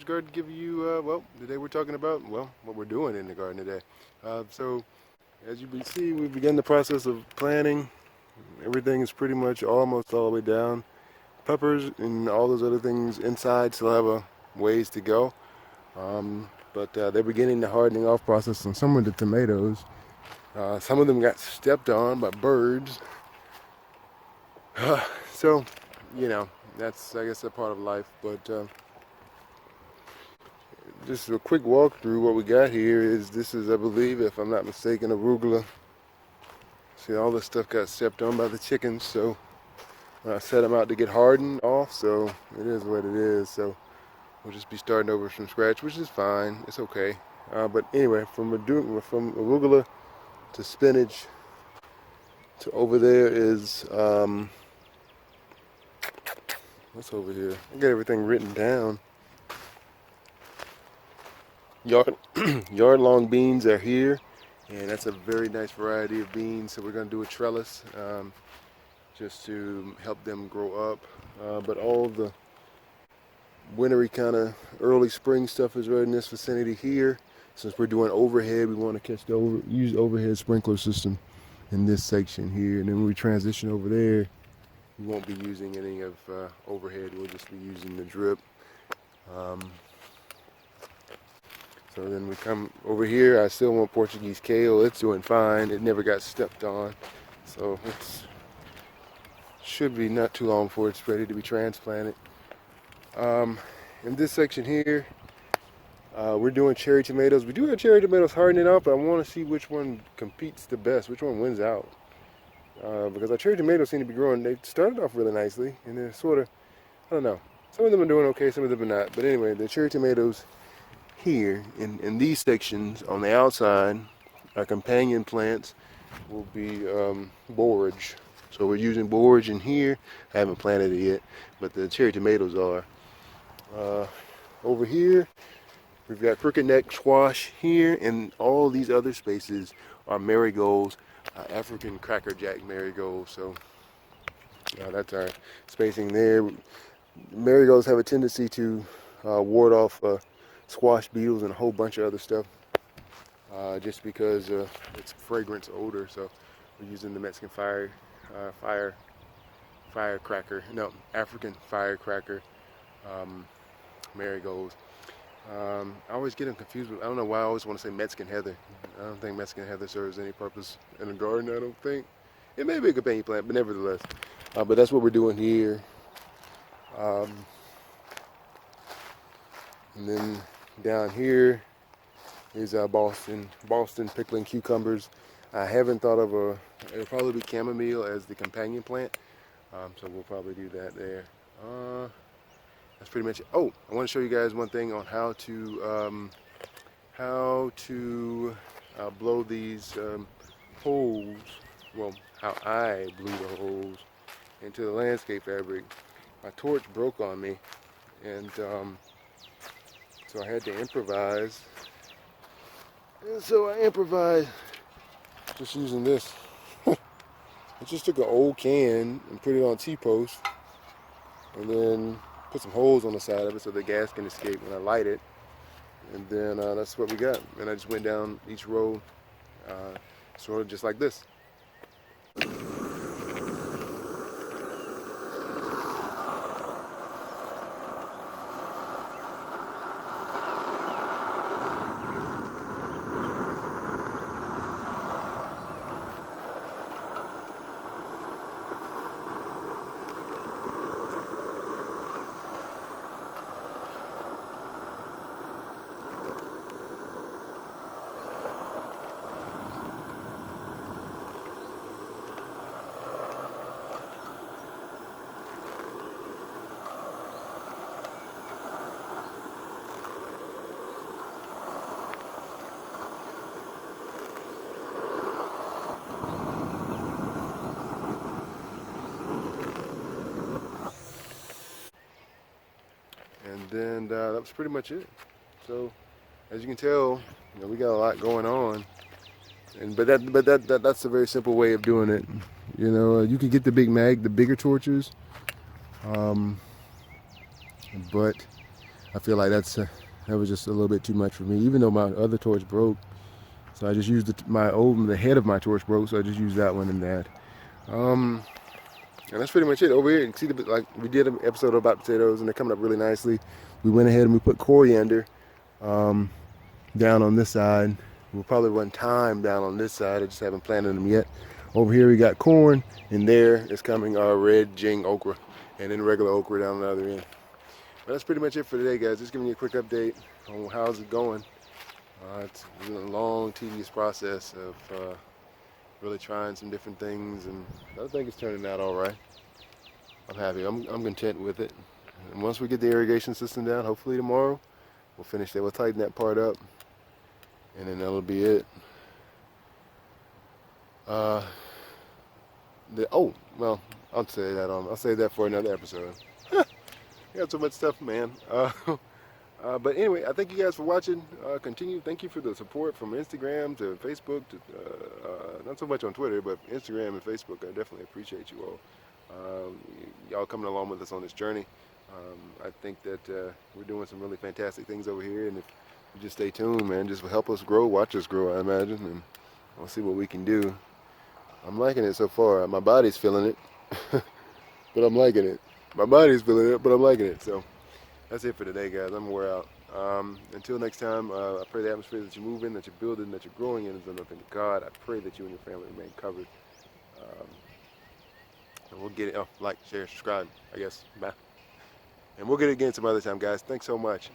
Chapter's Garden to give you, well, today we're talking about, well, what we're doing in the garden today. So, as you can see, we began the process of planting. Everything is pretty much almost all the way down. Peppers and all those other things inside still have a ways to go. But they're beginning the hardening off process on some of the tomatoes. Some of them got stepped on by birds. So, you know, that's, I guess, a part of life. But just a quick walkthrough. What we got here is, this is, I believe, if I'm not mistaken, arugula. See, all this stuff got stepped on by the chickens, so I set them out to get hardened off, so it is what it is. So we'll just be starting over from scratch, which is fine. It's okay. But anyway, from arugula to spinach to over there is, what's over here? I got everything written down. Yard long beans are here, and that's a very nice variety of beans. So we're going to do a trellis just to help them grow up. But all the wintry kind of early spring stuff is right in this vicinity here. Since we're doing overhead, we want to use the overhead sprinkler system in this section here. And then when we transition over there, we won't be using any of overhead. We'll just be using the drip. So then we come over here. I still want Portuguese kale. It's doing fine. It never got stepped on. So it should be not too long before it's ready to be transplanted. In this section here, we're doing cherry tomatoes. We do have cherry tomatoes hardening out, but I want to see which one competes the best, which one wins out. Because our cherry tomatoes seem to be growing. They started off really nicely, and they're sort of, I don't know. Some of them are doing okay, some of them are not. But anyway, the cherry tomatoes here in these sections on the outside, our companion plants will be borage. So we're using borage in here. I haven't planted it yet, but the cherry tomatoes are. Over here, we've got crooked neck squash here, and all these other spaces are marigolds, African crackerjack marigolds. So that's our spacing there. Marigolds have a tendency to ward off squash beetles and a whole bunch of other stuff, just because it's fragrance odor. So we're using the Mexican firecracker, no, African firecracker marigolds. I always get them confused with, I don't know why I always want to say Mexican heather. I don't think Mexican heather serves any purpose in a garden, I don't think. It may be a companion plant, but nevertheless. But that's what we're doing here. And then down here is Boston pickling cucumbers. I haven't thought of it'll probably be chamomile as the companion plant. So we'll probably do that there. That's pretty much it. Oh, I want to show you guys one thing on how to blow these holes. Well, how I blew the holes into the landscape fabric. My torch broke on me, and so I had to improvise. And so I improvised just using this. I just took an old can and put it on T-post, and then put some holes on the side of it so the gas can escape when I light it. And then that's what we got. And I just went down each row, sort of just like this. And then that was pretty much it. So as you can tell, we got a lot going on. But that's a very simple way of doing it. You can get the bigger torches, but I feel like that was just a little bit too much for me, even though my other torch broke. So I just used the head of my torch broke, so I just used that one and that. And that's pretty much it. Over here, you can see like we did an episode about potatoes, and they're coming up really nicely. We went ahead and we put coriander down on this side. We'll probably run thyme down on this side. I just haven't planted them yet. Over here we got corn, and there is coming our red jing okra, and then regular okra down the other end. But that's pretty much it for today, guys. Just giving you a quick update on how's it going. It's been a long, tedious process of really trying some different things, and I think it's turning out all right. I'm happy. I'm content with it. And once we get the irrigation system down, hopefully tomorrow, we'll finish that. We'll tighten that part up, and then that'll be it. Well, I'll say that I'll save that for another episode. I got so much stuff, man. But anyway, I thank you guys for watching. Thank you for the support from Instagram to Facebook to not so much on Twitter, but Instagram and Facebook. I definitely appreciate you all. Y'all coming along with us on this journey. I think that we're doing some really fantastic things over here, and if you just stay tuned, man, just help us grow, watch us grow, I imagine, and we'll see what we can do. I'm liking it so far. My body's feeling it, but I'm liking it. My body's feeling it, but I'm liking it. So that's it for today, guys. I'm wear out. Until next time, I pray the atmosphere that you move in, that you're building, that you're growing in is nothing to God. I pray that you and your family remain covered. And we'll get it. Oh, like, share, subscribe, I guess. Bye. And we'll get it again some other time, guys. Thanks so much.